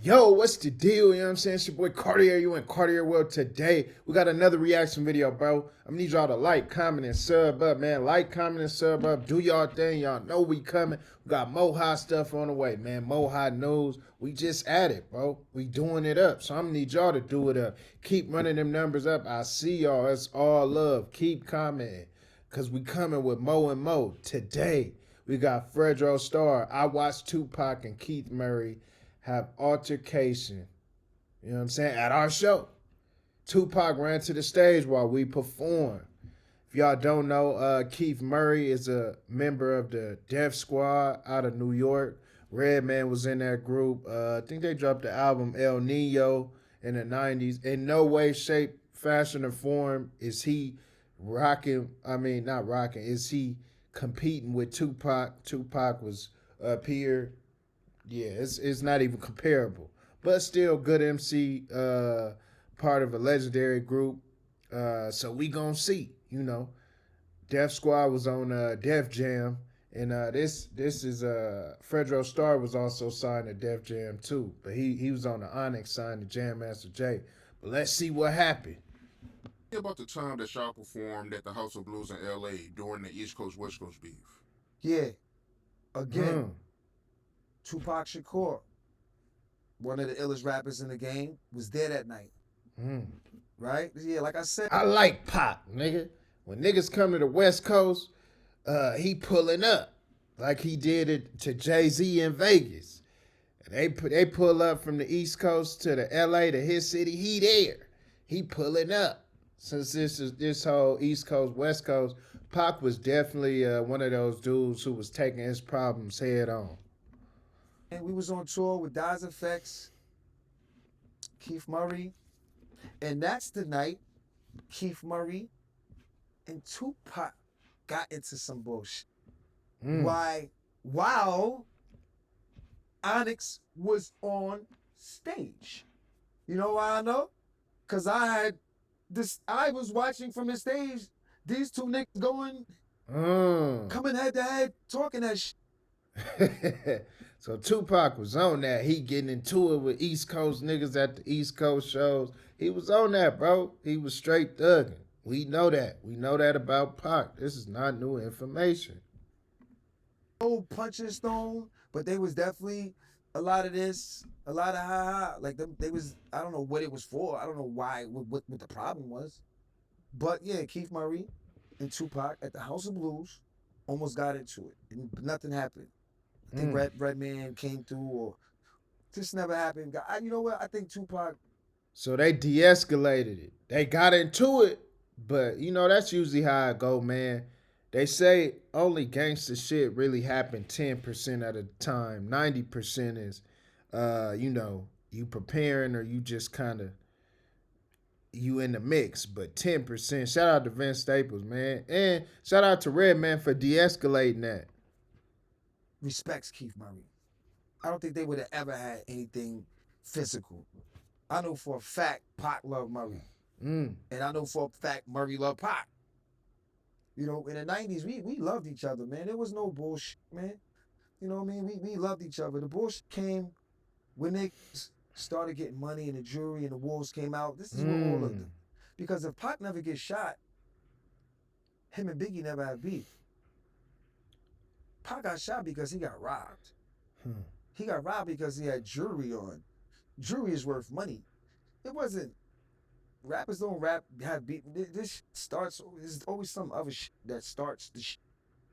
Yo, what's the deal? You know what I'm saying? It's your boy Cartier. You in Cartier World today. We got another reaction video, bro. I'm gonna need y'all to like, comment, and sub up, man. Like, comment, and sub up. Do y'all thing. Y'all know we coming. We got more hot stuff on the way, man. More hot news. We just at it, bro. We doing it up. So I'm gonna need y'all to do it up. Keep running them numbers up. I see y'all. It's all love. Keep commenting. Cause we coming with Mo and Mo. Today, we got Fredro Starr. I watched Tupac and Keith Murray have altercation, you know what I'm saying, at our show. Tupac ran to the stage while we performed. If y'all don't know, Keith Murray is a member of the Def Squad out of New York. Redman was in that group. I think they dropped the album El Nino in the 90s. In no way, shape, fashion, or form is he rocking. I mean, not rocking. Is he competing with Tupac? Tupac was up here. Yeah, it's not even comparable. But still, good MC, part of a legendary group. So we gonna see. You know, Def Squad was on Def Jam, and this is Fredro Starr was also signed to Def Jam too, but he was on the Onyx signed to Jam Master Jay. But let's see what happened. About the time that y'all performed at the House of Blues in LA during the East Coast West Coast beef. Yeah, again, Mm, Tupac Shakur, one of the illest rappers in the game, was there that night, mm. right? Yeah, like I said, I like Pop, nigga. When niggas come to the West Coast, he pulling up like he did it to Jay-Z in Vegas. And they pull up from the East Coast to the LA to his city. He there. He pulling up. Since this whole East Coast West Coast, Pac was definitely one of those dudes who was taking his problems head on. and we was on tour with Daz Effects, Keith Murray, and that's the night Keith Murray and Tupac got into some bullshit. Mm. Why? While Onyx was on stage. You know why I know? Cause I was watching from the stage these two niggas coming head to head, talking that shit. So Tupac was on that. He getting into it with East Coast niggas at the East Coast shows. He was on that, bro. He was straight thugging. We know that. We know that about Pac. This is not new information. No punches thrown, but they was definitely a lot of this, a lot of ha ha. Like they was, I don't know what it was for. I don't know why, what the problem was. But yeah, Keith Murray and Tupac at the House of Blues almost got into it, and nothing happened. I think Mm. Redman came through, or this never happened. You know what? I think Tupac. So they de-escalated it. They got into it, but you know that's usually how it go, man. They say only gangster shit really happen 10% of the time. 90% is, you preparing or you just kind of you in the mix. But 10%. Shout out to Vince Staples, man, and shout out to Redman for de-escalating that. Respects Keith Murray. I don't think they would have ever had anything physical. I know for a fact Pac loved Murray. Mm. And I know for a fact Murray loved Pac. You know, in the 90s, we loved each other, man. There was no bullshit, man. You know what I mean? We loved each other. The bullshit came when they started getting money and the jury and the wolves came out. This is what all of them. Because if Pac never gets shot, him and Biggie never have beef. Pac got shot because he got robbed. Hmm. He got robbed because he had jewelry on. Jewelry is worth money. It wasn't. Rappers don't rap have beat. This starts. There's always some other shit that starts the shit.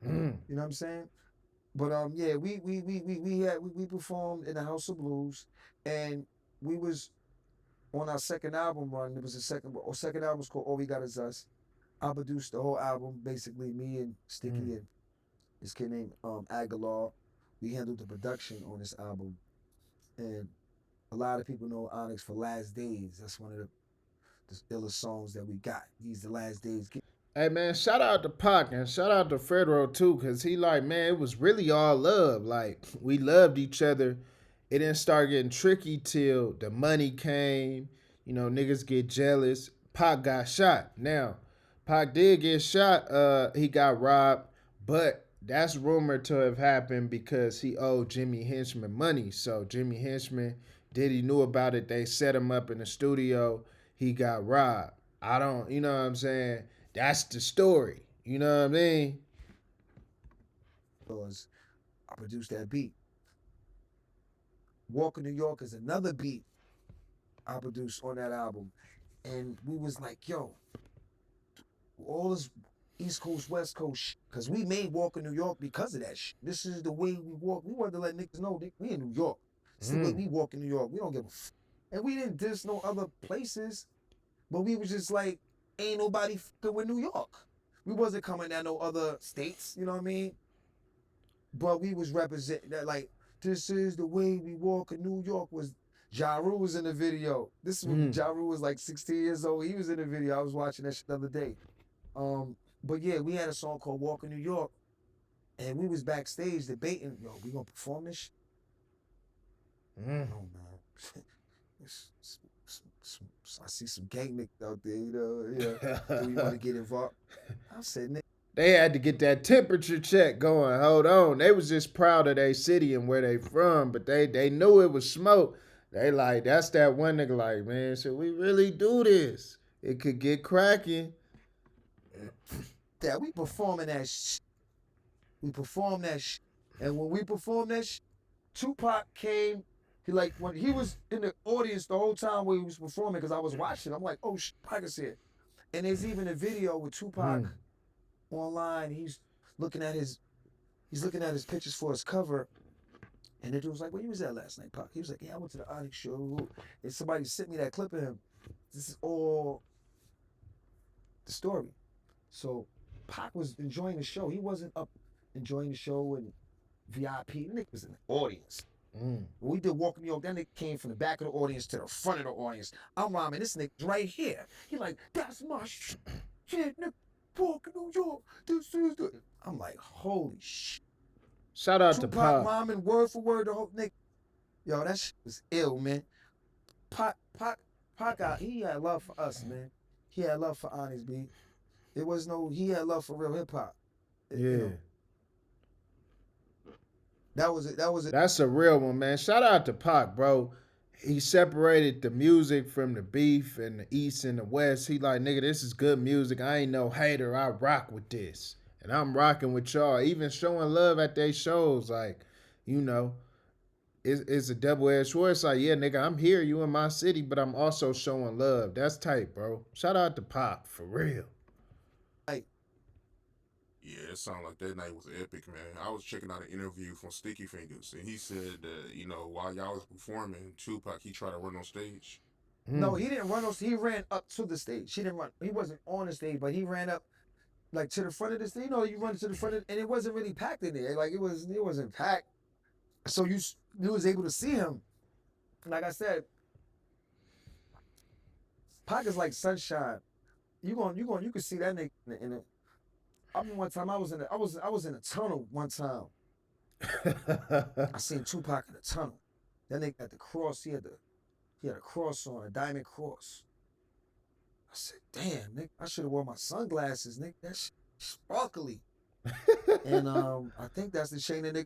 Mm. You know what I'm saying? But yeah, we performed in the House of Blues, and we was on our second album run. It was the second album was called All We Got Is Us. I produced the whole album, basically me and Sticky and this kid named Aguilar. We handled the production on this album, and a lot of people know Onyx for Last Days. That's one of the illest songs that we got. These the last days. Hey man, shout out to Pac and shout out to Fedro too, cause he like, man, it was really all love. Like we loved each other. It didn't start getting tricky till the money came. You know, niggas get jealous. Pac got shot. Now, Pac did get shot. He got robbed, but that's rumored to have happened because he owed Jimmy Henchman money. So Jimmy Henchman, Diddy knew about it. They set him up in the studio. He got robbed. I don't, you know what I'm saying? That's the story. You know what I mean? Because I produced that beat. Walk in New York is another beat I produced on that album. And we was like, yo, all this East Coast, West Coast, because we made Walk in New York because of that shit. This is the way we walk. We wanted to let niggas know that we in New York. It's the way we walk in New York. We don't give a And we didn't diss no other places, but we was just like, ain't nobody fucking with New York. We wasn't coming down no other states, you know what I mean? But we was representing that like, this is the way we walk in New York was Ja Rule was in the video. This is when Ja Rule was like 16 years old. He was in the video. I was watching that shit the other day. But yeah, we had a song called Walk in New York, and we was backstage debating, yo, we gonna perform this shit? Oh man. I see some gang niggas out there, you know, yeah. Do you want to get involved? I said, nigga. They had to get that temperature check going. Hold on. They was just proud of their city and where they from, but they knew it was smoke. They like, that's that one nigga like, man, should we really do this? It could get cracking. That we performing that shit. We perform that shit. And when we performed that shit, Tupac came. He like when he was in the audience the whole time when he was performing, because I was watching. I'm like, oh shit, Tupac is here. And there's even a video with Tupac online. He's looking at his pictures for his cover. And the dude was like, where you was at last night, Pac? He was like, yeah, I went to the Onyx show. And somebody sent me that clip of him. This is all the story. So Pac was enjoying the show. He wasn't up enjoying the show and VIP. Nick was in the audience. When we did Walk in New York, that nigga came from the back of the audience to the front of the audience. I'm rhyming, this nigga's right here. He like, that's my shit. Yeah, nigga, Walk in New York. This is the... I'm like, holy shit. Shout out Tupac to Pop. rhyming word for word the whole nigga. Yo, that shit was ill, man. Pac out, he had love for us, man. He had love for Onyx, B. It was no, he had love for real hip hop. Yeah. You know, that was it. That's a real one, man. Shout out to Pac, bro. He separated the music from the beef and the East and the West. He like, nigga, this is good music. I ain't no hater. I rock with this. And I'm rocking with y'all. Even showing love at their shows, like, you know, it's a double-edged sword. It's like, yeah, nigga, I'm here. You in my city, but I'm also showing love. That's tight, bro. Shout out to Pac, for real. Yeah, it sounded like that night was epic, man. I was checking out an interview from Sticky Fingers, and he said that, you know, while y'all was performing, Tupac, he tried to run on stage. No, he didn't run on. He ran up to the stage. He didn't run. He wasn't on the stage, but he ran up like to the front of the stage. You know, you run to the front of, and it wasn't really packed in there. Like it wasn't packed. So you was able to see him. Like I said, Pac is like sunshine. You can see that nigga in it. I mean, one time I was in a tunnel one time. I seen Tupac in the tunnel. That nigga had the cross. He had a cross on, a diamond cross. I said, damn, Nick, I should have worn my sunglasses, Nick. That's sparkly. And I think that's the chain that they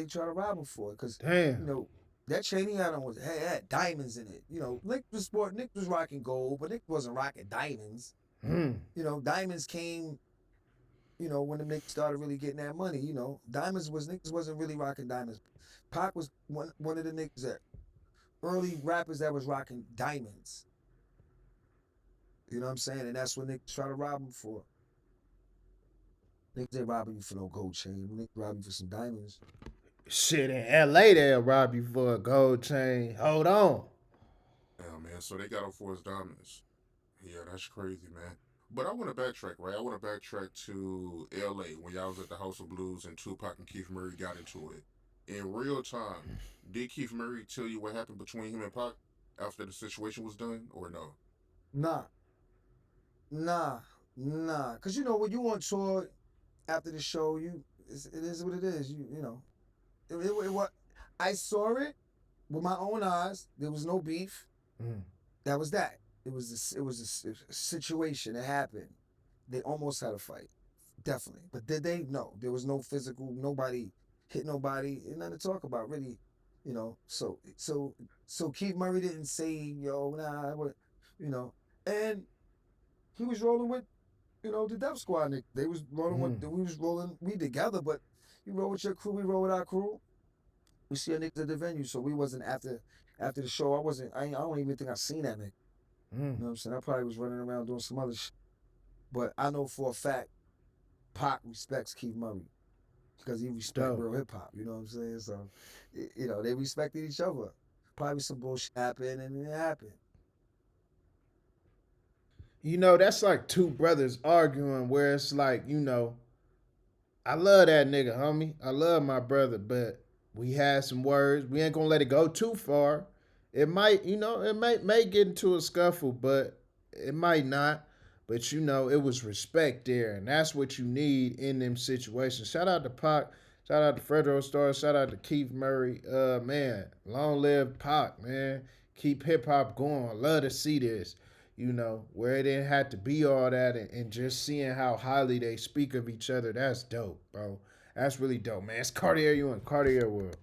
try to rob him for. Because, you know, that chain he had on had diamonds in it. You know, Nick was rocking gold, but Nick wasn't rocking diamonds. You know, diamonds came, you know, when the niggas started really getting that money. You know, niggas wasn't really rocking diamonds. Pac was one of the niggas that early rappers that was rocking diamonds. You know what I'm saying? And that's what niggas try to rob him for. Niggas ain't robbing you for no gold chain. Niggas robbing you for some diamonds. Shit, in LA they'll rob you for a gold chain. Hold on. Yeah, man. So they got him for his diamonds. Yeah, that's crazy, man. But I want to backtrack, right? I want to backtrack to LA when y'all was at the House of Blues and Tupac and Keith Murray got into it. In real time, did Keith Murray tell you what happened between him and Pac after the situation was done, or no? Nah. Cause you know when you on tour after the show, it is what it is. You know, what I saw it with my own eyes. There was no beef. That was that. It was a situation that happened. They almost had a fight. definitely. But did they? No, there was no physical. Nobody hit nobody. And nothing to talk about, really. You know. So Keith Murray didn't say, yo, nah, what, you know, and he was rolling with, the Def Squad. They was rolling with. Mm. We was rolling. We together, but you roll with your crew. We roll with our crew. We see a niggas at the venue, so we wasn't after the show. I wasn't. I don't even think I seen that nigga. Mm. You know what I'm saying? I probably was running around doing some other shit. But I know for a fact, Pac respects Keith Murray because he respect Dope. real hip hop. You know what I'm saying? So, they respected each other. Probably some bullshit happened, and it happened. That's like two brothers arguing where it's like, I love that nigga, homie. I love my brother, but we had some words. We ain't gonna let it go too far. It might, it may get into a scuffle, but it might not. But it was respect there, and that's what you need in them situations. Shout out to Pac, shout out to Fredro Starr, shout out to Keith Murray. Man, long live Pac, man. Keep hip hop going. Love to see this. Where it didn't have to be all that, and just seeing how highly they speak of each other, that's dope, bro. That's really dope, man. It's Cartier, you in Cartier world.